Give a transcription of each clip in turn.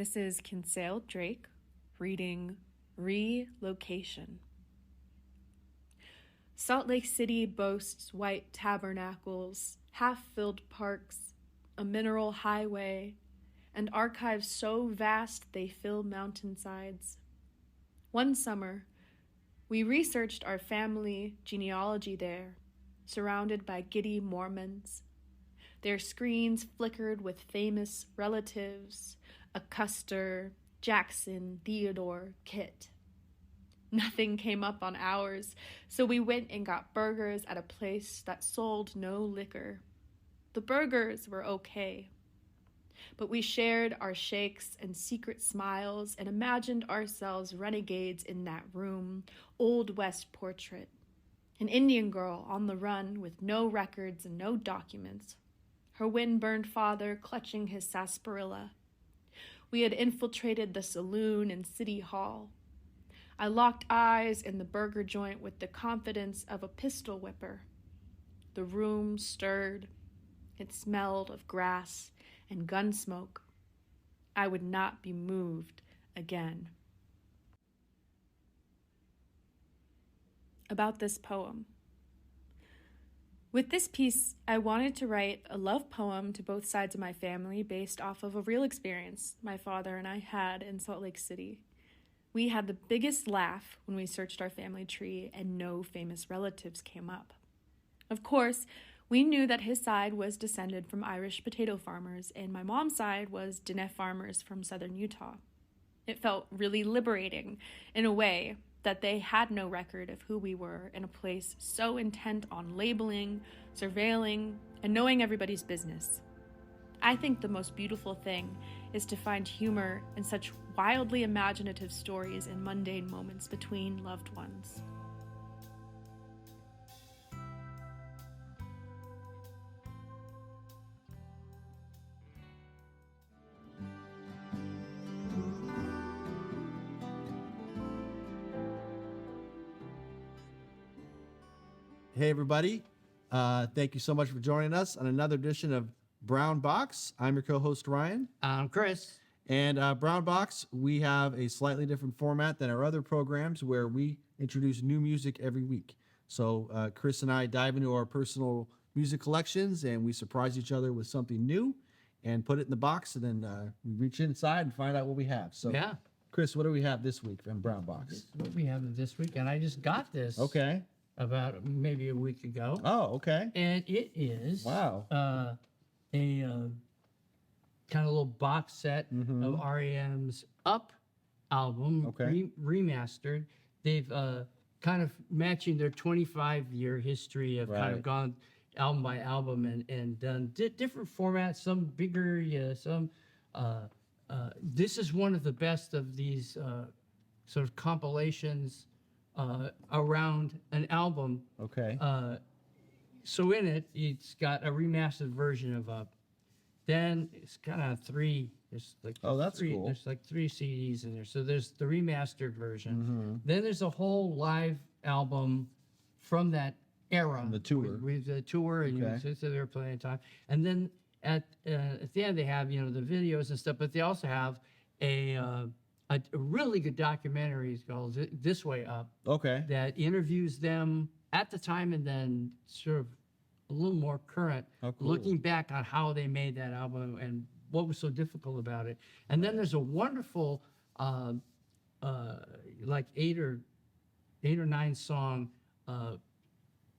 This is Kinsale Drake reading Relocation. Salt Lake City boasts white tabernacles, half-filled parks, a mineral highway, and archives so vast they fill mountainsides. One summer, we researched our family genealogy there, surrounded by giddy Mormons. Their screens flickered with famous relatives, Custer, Jackson, Theodore, Kit. Nothing came up on ours, so we went and got burgers at a place that sold no liquor. The burgers were okay, but we shared our shakes and secret smiles and imagined ourselves renegades in that room, Old West portrait. An Indian girl on the run with no records and no documents. Her wind-burned father clutching his sarsaparilla. We had infiltrated the saloon and city hall. I locked eyes in the burger joint with the confidence of a pistol whipper. The room stirred. It smelled of grass and gun smoke. I would not be moved again. About this poem. With this piece, I wanted to write a love poem to both sides of my family based off of a real experience my father and I had in Salt Lake City. We had the biggest laugh when we searched our family tree and no famous relatives came up. Of course, we knew that his side was descended from Irish potato farmers and my mom's side was Diné farmers from southern Utah. It felt really liberating in a way that they had no record of who we were in a place so intent on labeling, surveilling, and knowing everybody's business. I think the most beautiful thing is to find humor in such wildly imaginative stories in mundane moments between loved ones. Hey, everybody. Thank you so much for joining us on another edition of Brown Box. I'm your co-host, Ryan. I'm Chris. And Brown Box, we have a slightly different format than our other programs where we introduce new music every week. So Chris and I dive into our personal music collections and we surprise each other with something new and put it in the box, and then we reach inside and find out what we have. So, Yeah. Chris, what do we have this week from Brown Box? This is what we have this week, and I just got this about maybe a week ago. Oh, okay. And it is Wow. A kind of little box set of REM's Up album, remastered. They've kind of matching their 25-year history of kind of gone album by album and done different formats, some bigger, some. This is one of the best of these sort of compilations around an album. Okay. So in it, it's got a remastered version of Up. Then it's kind of three. There's like that's three, cool. There's like 3 CDs in there. So there's the remastered version. Then there's a whole live album from that era. The tour. With the tour, and you sit there playing time. And then at the end they have the videos and stuff, but they also have a really good documentary called This Way Up. Okay. That interviews them at the time and then sort of a little more current, looking back on how they made that album and what was so difficult about it. And then there's a wonderful, like 8 or 9 song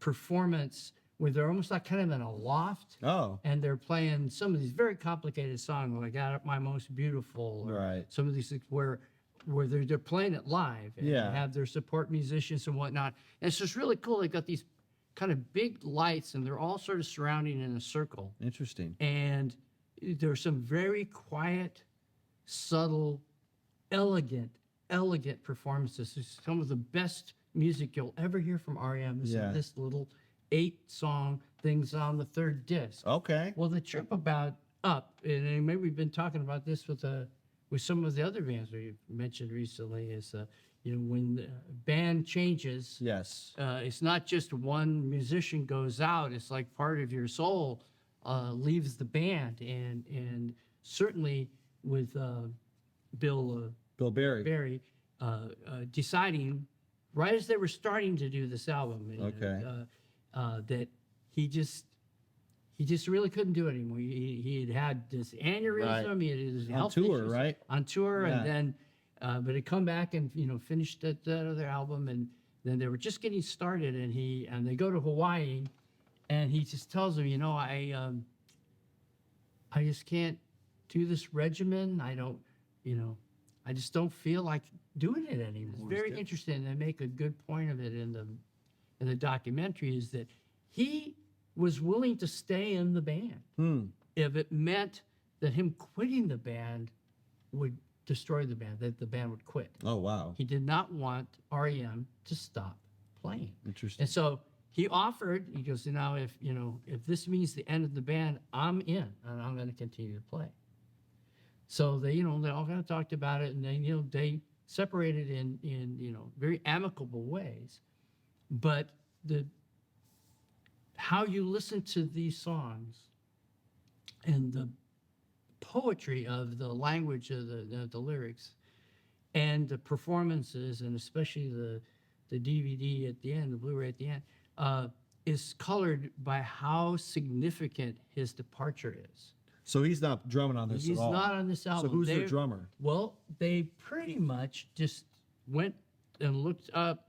performance where they're almost like kind of in a loft. Oh. And they're playing some of these very complicated songs, like "Got Up My Most Beautiful," or some of these things where they're playing it live and they have their support musicians and whatnot. And it's just really cool. They got these kind of big lights and they're all sort of surrounding in a circle. Interesting. And there's some very quiet, subtle, elegant performances. It's some of the best music you'll ever hear from REM is in this little 8-song things on the 3rd disc. Okay. Well, the trip about Up, and maybe we've been talking about this with some of the other bands we've mentioned recently, is when the band changes, it's not just one musician goes out. It's like part of your soul leaves the band, and certainly with Bill Berry. Berry deciding right as they were starting to do this album, that he just really couldn't do it anymore. He had this aneurysm. Right. He had his On health tour, issues right? On tour, Yeah. and then, but he'd come back and finished that other album, and then they were just getting started, and they go to Hawaii, and he just tells them, I just can't do this regimen. I don't, I just don't feel like doing it anymore. It's very interesting. They make a good point of it in the documentary, is that he was willing to stay in the band if it meant that him quitting the band would destroy the band, that the band would quit. Oh, wow. He did not want REM to stop playing. Interesting. And so he offered, he goes, now if this means the end of the band, I'm in and I'm going to continue to play. So they all kind of talked about it, and they separated in very amicable ways. But how you listen to these songs and the poetry of the language of the lyrics and the performances, and especially the DVD at the end, the Blu-ray at the end, is colored by how significant his departure is. So he's not drumming on this He's at all. not on this album. So who's the drummer? Well, they pretty much just went and looked up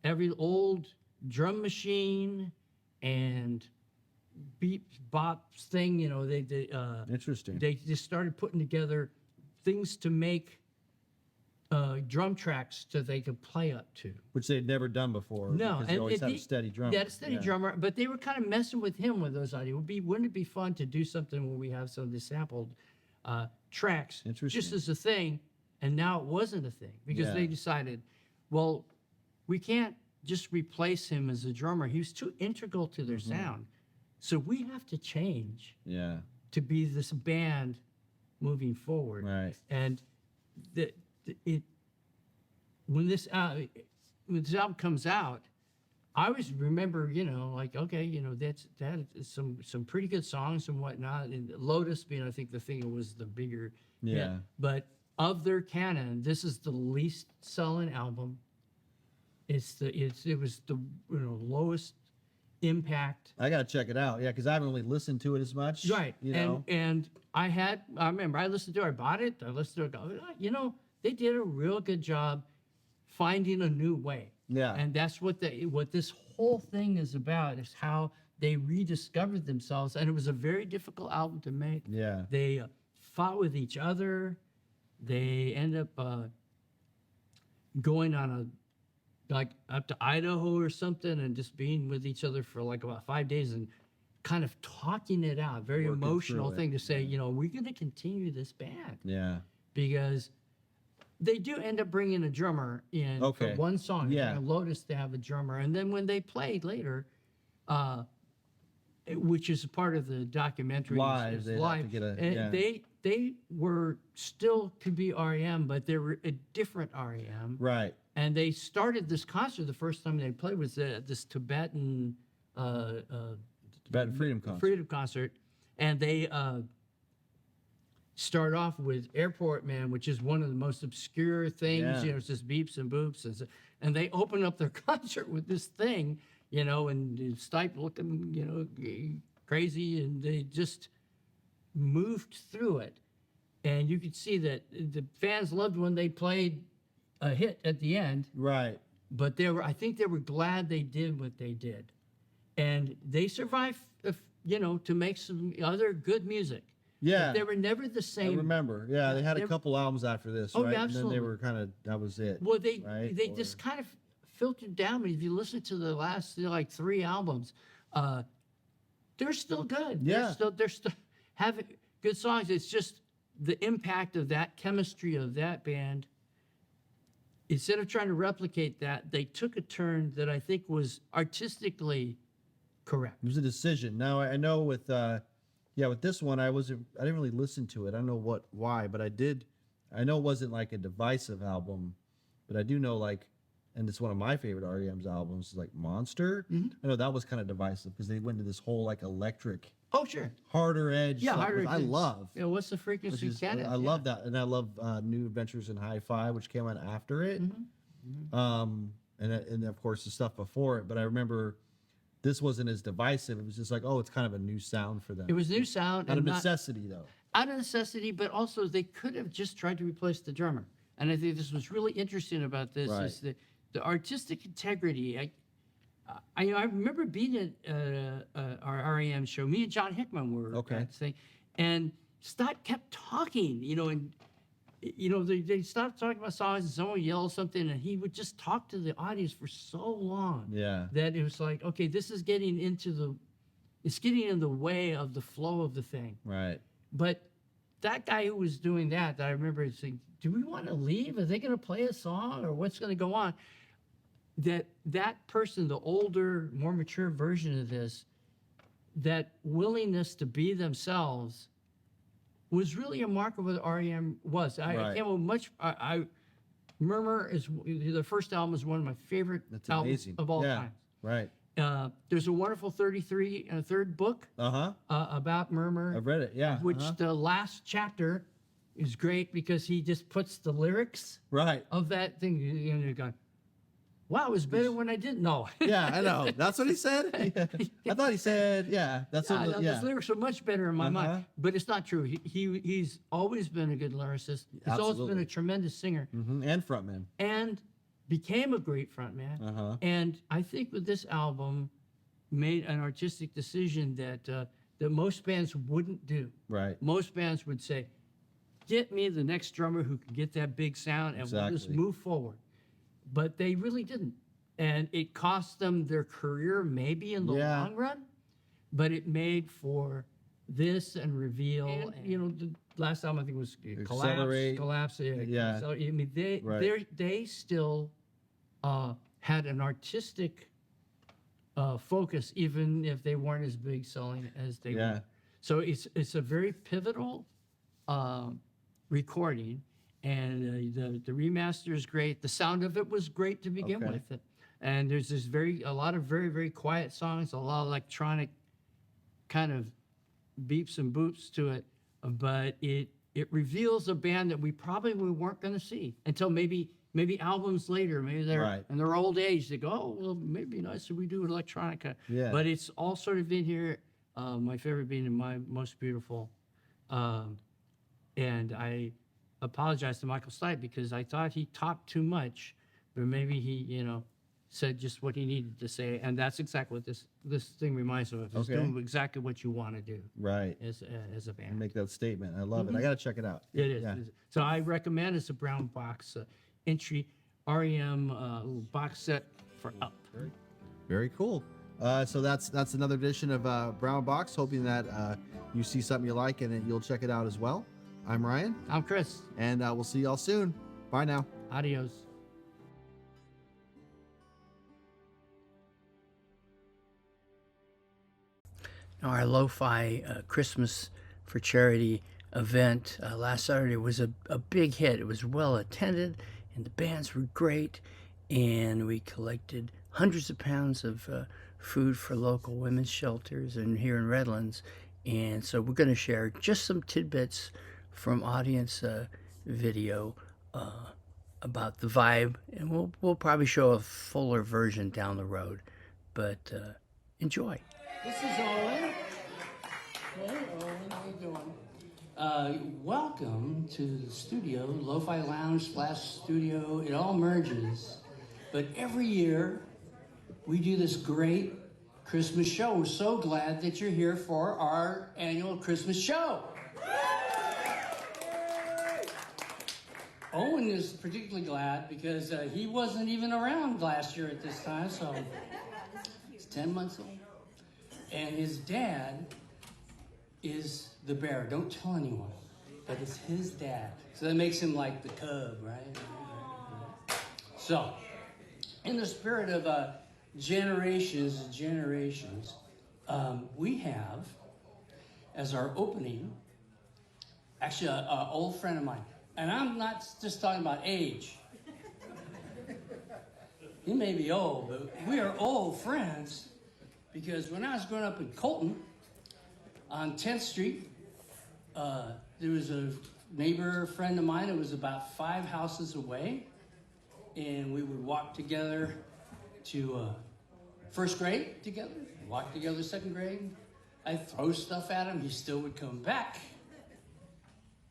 every old drum machine and beep bops thing. Interesting. They just started putting together things to make drum tracks that they could play up to. Which they'd never done before. No, because they always had a steady drummer. They had a steady drummer, but they were kind of messing with him with those ideas. Wouldn't it be fun to do something where we have some of the sampled tracks just as a thing? And now it wasn't a thing because they decided, well, we can't just replace him as a drummer. He was too integral to their sound. So we have to change to be this band moving forward. Right. And when this album comes out, I always remember, that's some pretty good songs and whatnot. And Lotus being, I think, the thing that was the bigger hit. But of their canon, this is the least selling album. It was the lowest impact. I gotta check it out. Yeah, because I haven't really listened to it as much. Right. And I remember I listened to it, I bought it, I listened to it, they did a real good job finding a new way. Yeah. And that's what this whole thing is about, is how they rediscovered themselves. And it was a very difficult album to make. Yeah. They fought with each other. They end up going on up to Idaho or something and just being with each other for like about 5 days and kind of talking it out. Very Working emotional through thing to say, we're going to continue this band. Yeah. Because they do end up bringing a drummer in for one song. Yeah. Lotus, they have a drummer. And then when they played later, which is a part of the documentary. Live. They have to get they were still could be REM, but they were a different REM. Right. And they started this concert, the first time they played was this Tibetan Freedom Concert. Freedom Concert. And they start off with Airport Man, which is one of the most obscure things. Yeah. It's just beeps and boops. And they open up their concert with this thing, and Stipe looking, crazy. And they just moved through it. And you could see that the fans loved when they played a hit at the end. Right. But I think they were glad they did what they did. And they survived, to make some other good music. Yeah. But they were never the same. I remember. Yeah, they had a couple albums after this, right? Yeah, absolutely. And then they were kind of, that was it. Well, they just kind of filtered down. But if you listen to the last, 3 albums, they're still good. Yeah. They're still having good songs. It's just the impact of that chemistry of that band. Instead of trying to replicate that, they took a turn that I think was artistically correct. It was a decision. Now I know with this one I didn't really listen to it. I don't know why, but I did. I know it wasn't like a divisive album, but I do know and it's one of my favorite REM's albums, is like Monster. I know that was kind of divisive because they went to this whole like electric, Oh, sure. harder edge. Yeah, stuff, harder which I edge. love. Yeah, what's the frequency cadet? I love that, and I love New Adventures in Hi-Fi, which came out after it. And of course the stuff before it. But I remember this wasn't as divisive. It was just like, oh, it's kind of a new sound for them. It was new sound. Out of and necessity, though. Out of necessity, but also they could have just tried to replace the drummer. And I think this was really interesting about this is the artistic integrity. I remember being at our REM show. Me and John Hickman were at the thing, and Stott kept talking, and they stopped talking about songs and someone yelled something, and he would just talk to the audience for so long that it was like, okay, this is getting it's getting in the way of the flow of the thing. Right. But that guy who was doing that I remember saying, do we want to leave? Are they going to play a song or what's going to go on? That person, the older, more mature version of this, that willingness to be themselves was really a mark of what REM was. I came with much. Murmur is the first album is one of my favorite albums of all time. Right. There's a wonderful 33 and a third book about Murmur. I've read it. Yeah. Which the last chapter is great because he just puts the lyrics of that thing. You're going, wow, it was better when I didn't know. Yeah, I know. That's what he said. I thought he said, that's what. Those lyrics are much better in my mind, but it's not true. He's always been a good lyricist. He's always been a tremendous singer and frontman, and became a great frontman. And I think with this album, made an artistic decision that most bands wouldn't do. Right. Most bands would say, "Get me the next drummer who can get that big sound, and we'll just move forward." But they really didn't. And it cost them their career maybe in the long run, but it made for this and Reveal. And, the last album I think was Collapse. Yeah. So, I mean, they still had an artistic focus, even if they weren't as big selling as they were. So it's a very pivotal recording. And the remaster is great. The sound of it was great to begin with. And there's a lot of very, very quiet songs, a lot of electronic kind of beeps and boops to it. But it reveals a band that we probably weren't going to see until maybe albums later. Maybe they're in their old age. They go, oh, well, maybe nice if we do electronica. Yeah. But it's all sort of in here. My favorite being My Most Beautiful. And I apologize to Michael Stipe because I thought he talked too much, but maybe he, said just what he needed to say, and that's exactly what this thing reminds me of. It's doing exactly what you want to do, as a band. And make that statement. I love it. I got to check it out. It is. Yeah. So I recommend it's a brown box entry REM box set for Up. Very cool. So that's another edition of Brown Box. Hoping that you see something you like and you'll check it out as well. I'm Ryan. I'm Chris. And we'll see y'all soon. Bye now. Adios. Now, our Lo-Fi Christmas for Charity event last Saturday was a big hit. It was well attended, and the bands were great, and we collected hundreds of pounds of food for local women's shelters and here in Redlands. And so we're going to share just some tidbits from audience video about the vibe, and we'll probably show a fuller version down the road, but enjoy. This is Owen. Hey, Owen, how you doing? Welcome to the studio, Lo-Fi Lounge / studio. It all merges, but every year we do this great Christmas show. We're so glad that you're here for our annual Christmas show. Owen is particularly glad because he wasn't even around last year at this time, so he's 10 months old. And his dad is the bear. Don't tell anyone, but it's his dad. So that makes him like the cub, right? So, in the spirit of generations, we have, as our opening, actually an old friend of mine. And I'm not just talking about age. He may be old, but we are old friends because when I was growing up in Colton on 10th Street, there was a neighbor friend of mine that was about 5 houses away, and we would walk together to first grade together, walk together second grade. I'd throw stuff at him, he still would come back.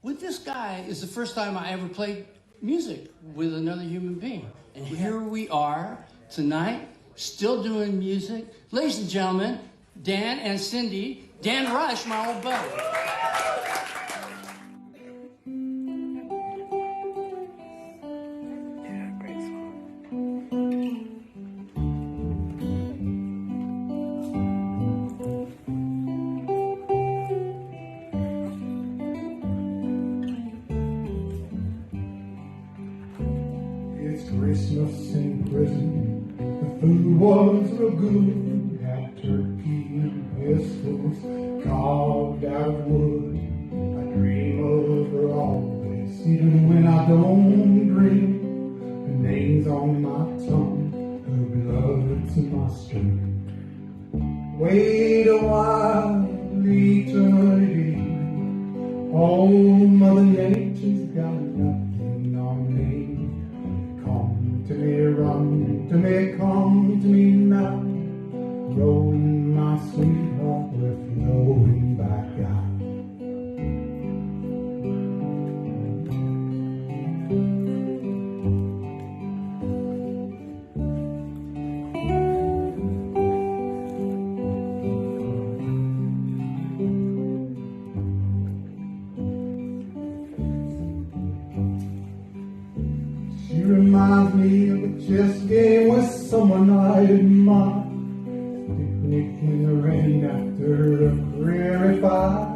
With this guy is the first time I ever played music with another human being. And here we are tonight, still doing music. Ladies and gentlemen, Dan and Cindy, Dan Rush, my old buddy. Christmas in prison, the food was real good. Had turkey and pistols carved out of wood. I dream of her always, even when I don't dream. Her name's on my tongue, her blood's in my stream. Wait a while, eternity. Oh, Mother Nature's got nothing on me. Come to me, run to me, come to me now. Rolling my sweetheart, we're flowing back out. She reminds me of a chess game with someone I admire. Picnic in the rain after a prairie fire.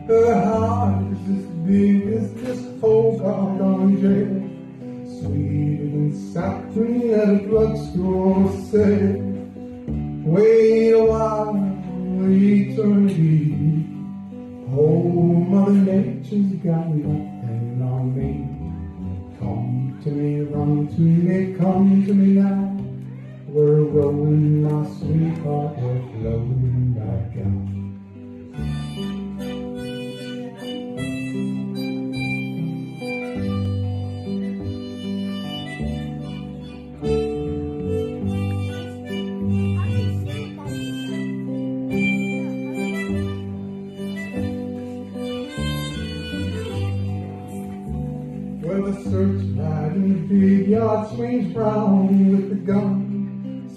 Her heart is as big as this whole doggone jail. Sweeter than saccharine at a drugstore sale. Wait a while, eternity. Oh, Mother Nature's got nothing on me. Come to me, run to me, come to me now. We're rolling, my sweetheart, we're flowing back out. Where the searchlight in the big yard swings brown with the gun.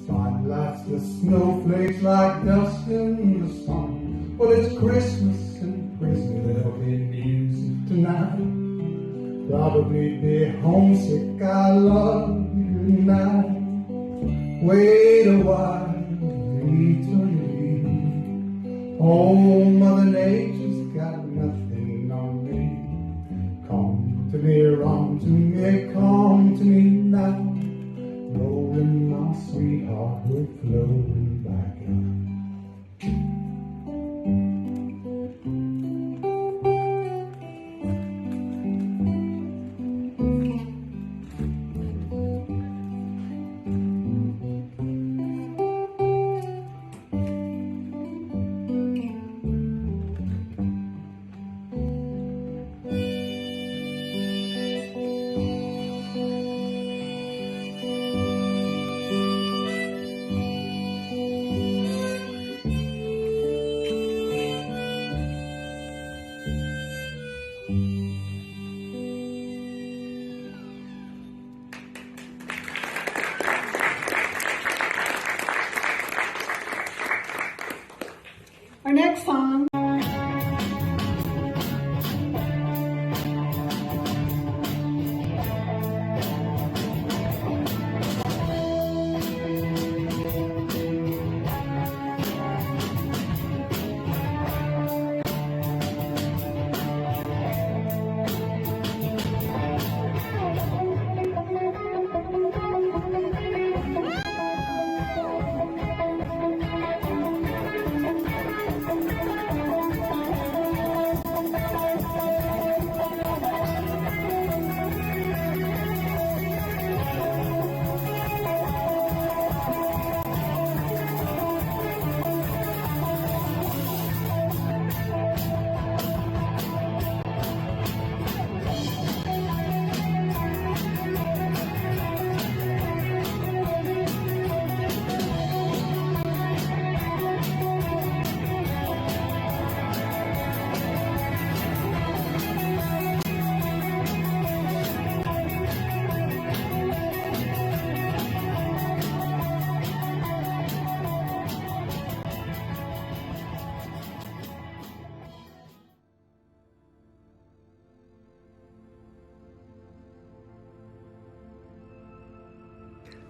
Spotlights the snowflakes like dust in the sun. Well, it's Christmas in prison, there'll be music tonight. Probably be homesick, I love you tonight. Wait a while, eternity. Oh, Mother Nature's got nothing on me. Come to me, run to me, come to me now. Rolling, my sweetheart, we're flowing back out.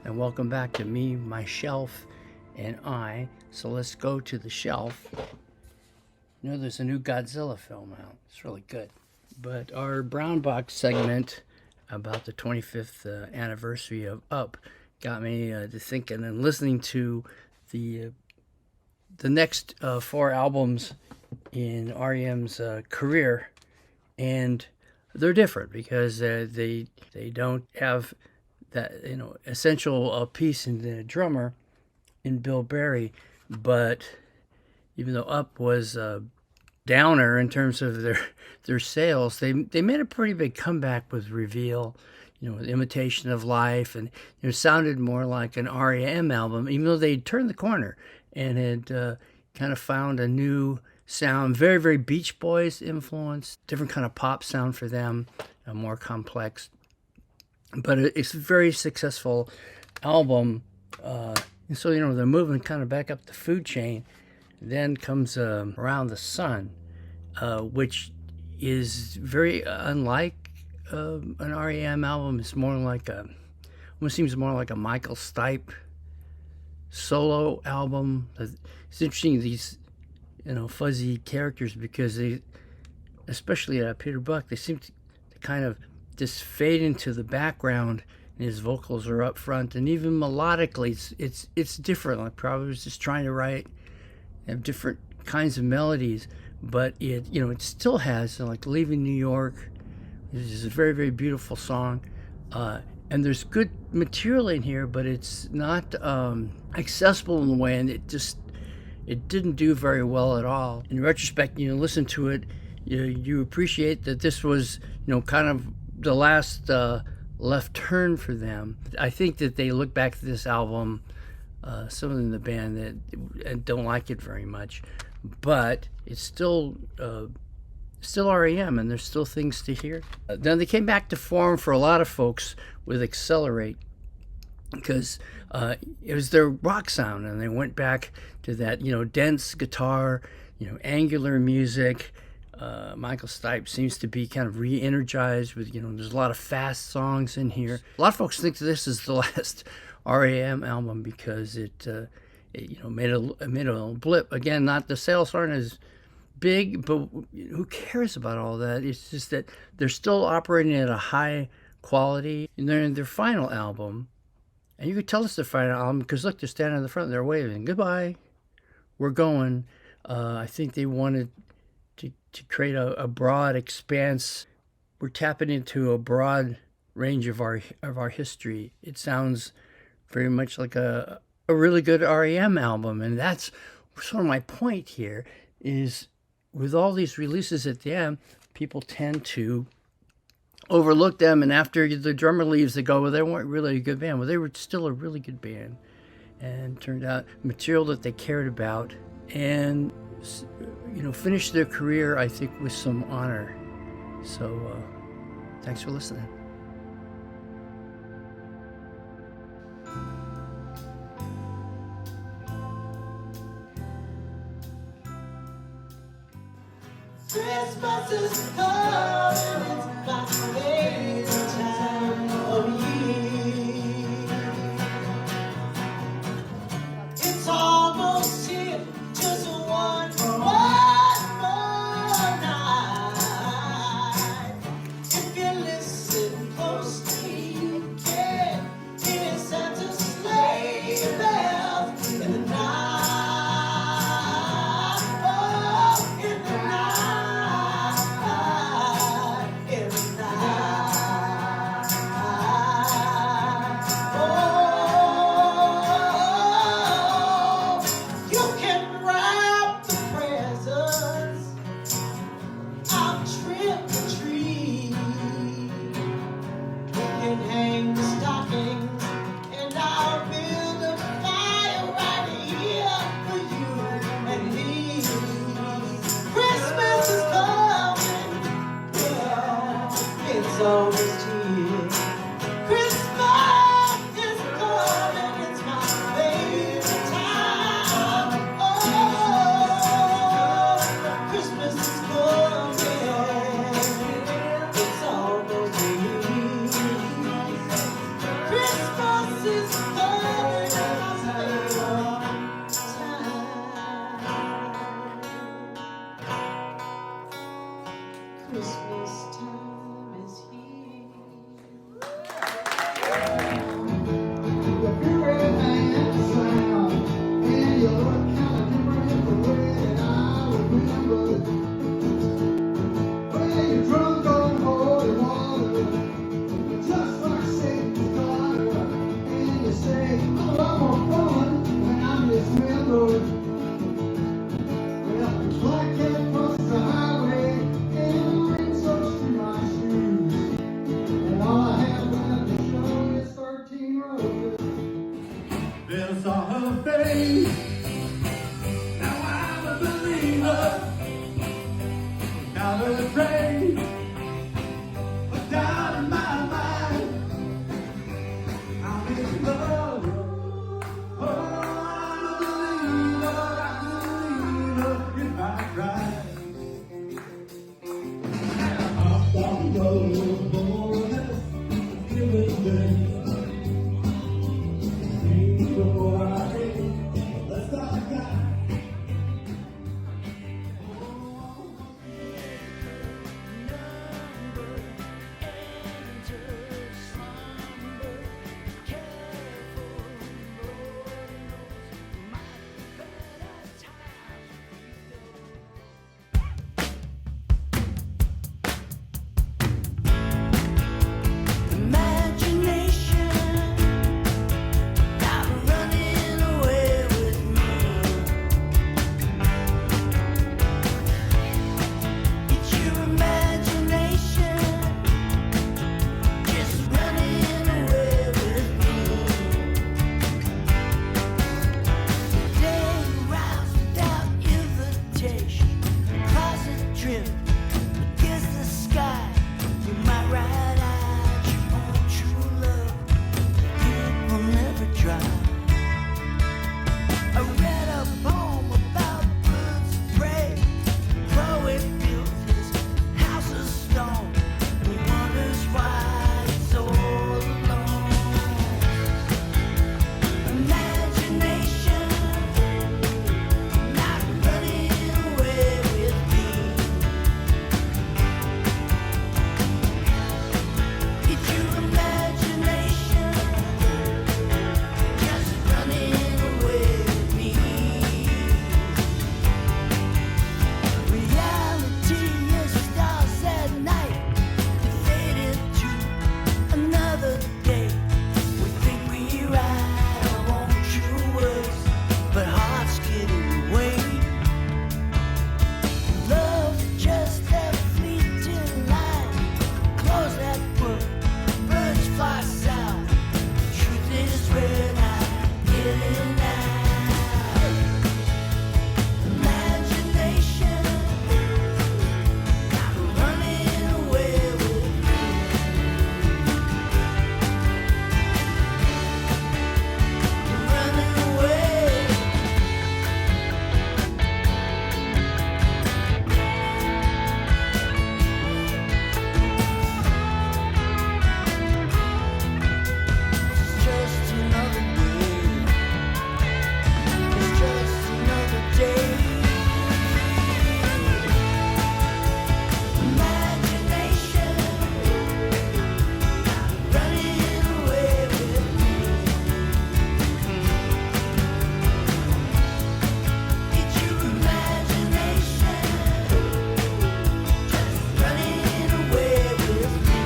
and welcome back to me, my shelf, and I. So let's go to the shelf. You know, there's a new Godzilla film out. It's really good. But our brown box segment about the 25th anniversary of Up got me to thinking and listening to the next 4 albums in REM's career, and they're different because they don't have that essential piece in the drummer in Bill Berry, but even though Up was downer in terms of their sales, they made a pretty big comeback with Reveal, with Imitation of Life, and it sounded more like an REM album, even though they'd turned the corner and had kind of found a new sound, very, very Beach Boys influence, different kind of pop sound for them, more complex. But it's a very successful album. And so, they're moving kind of back up the food chain. Then comes Around the Sun, which is very unlike an REM album. It's more like almost seems more like a Michael Stipe solo album. It's interesting, these fuzzy characters, because they, especially Peter Buck, they seem to kind of just fade into the background, and his vocals are up front, and even melodically it's different. Like, probably was just trying to have different kinds of melodies, but it still has, like, Leaving New York, which is a very, very beautiful song, and there's good material in here, but it's not accessible in a way, and it didn't do very well at all. In retrospect, listen to it, you appreciate that this was, kind of the last left turn for them. I think that they look back at this album, some in the band, that don't like it very much, but it's still REM, and there's still things to hear. Then they came back to form for a lot of folks with Accelerate, because it was their rock sound, and they went back to that dense guitar, angular music. Michael Stipe seems to be kind of re-energized with, there's a lot of fast songs in here. A lot of folks think this is the last REM album because it made a blip. Again, the sales aren't as big, but who cares about all that? It's just that they're still operating at a high quality. And they're in their final album, and you could tell it's their final album because, look, they're standing in the front, they're waving, goodbye, we're going. I think they wanted to create a broad expanse. We're tapping into a broad range of our history. It sounds very much like a really good REM album, and that's sort of my point here, is with all these releases at the end, people tend to overlook them, and after the drummer leaves, they go, well, they weren't really a good band. Well, they were still a really good band, and turned out material that they cared about, and finished their career, I think, with some honor. So thanks for listening. Christmas is coming, it's my favorite time of year. It's almost here, just one more night. If you listen closely, you can hear Santa's sleigh bells in the night. Oh, in the almost here. Christmas is coming, it's my favorite time. Oh, Christmas is coming, it's almost here. Christmas is coming. Christmas time is here. The very man sound, and you look kind of different the way that I remember. When you're drunk on holy water, just like Satan's daughter, and you say, oh, I'm more fun when I'm dismembered. Well, black cat crosses the highway, and rain soaks through my shoes. And all I have left to show is 13 roses. Then saw her face. Now I'm a believer. Not a train, but down in my mind, I'm in love. Oh, I'm a believer if I try. I thought love was born as a given day. Before I came, that's all I got. Imagination, not running away with me. It's your imagination, just running away with me. Day arrives without invitation, closet drift against the sky. You might ride out your own true love. It will never dry. I read a poem about birds of prey. Chloe built his house of stone. He wonders why he's all alone. Imagination, not running away with me. It's your imagination, just running away with me. Reality is stars at night, faded to another day. We think we write our own true words, but hearts get in the way. Love's just a fleeting line. Close that book, birds fly south. Truth is we're not getting out. Imagination, not running away with me. Running away. It's just another day. It's just another day. Imagination, running away with me. It's your imagination, just running away with me.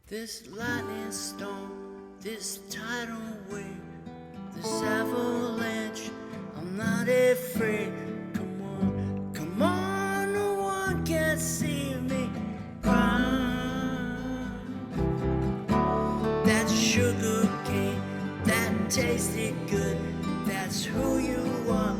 This lightning storm, this tidal wave, this avalanche, I'm not afraid. Come on, no one can see me cry. That's sugar cane, that tasted good, that's who you are.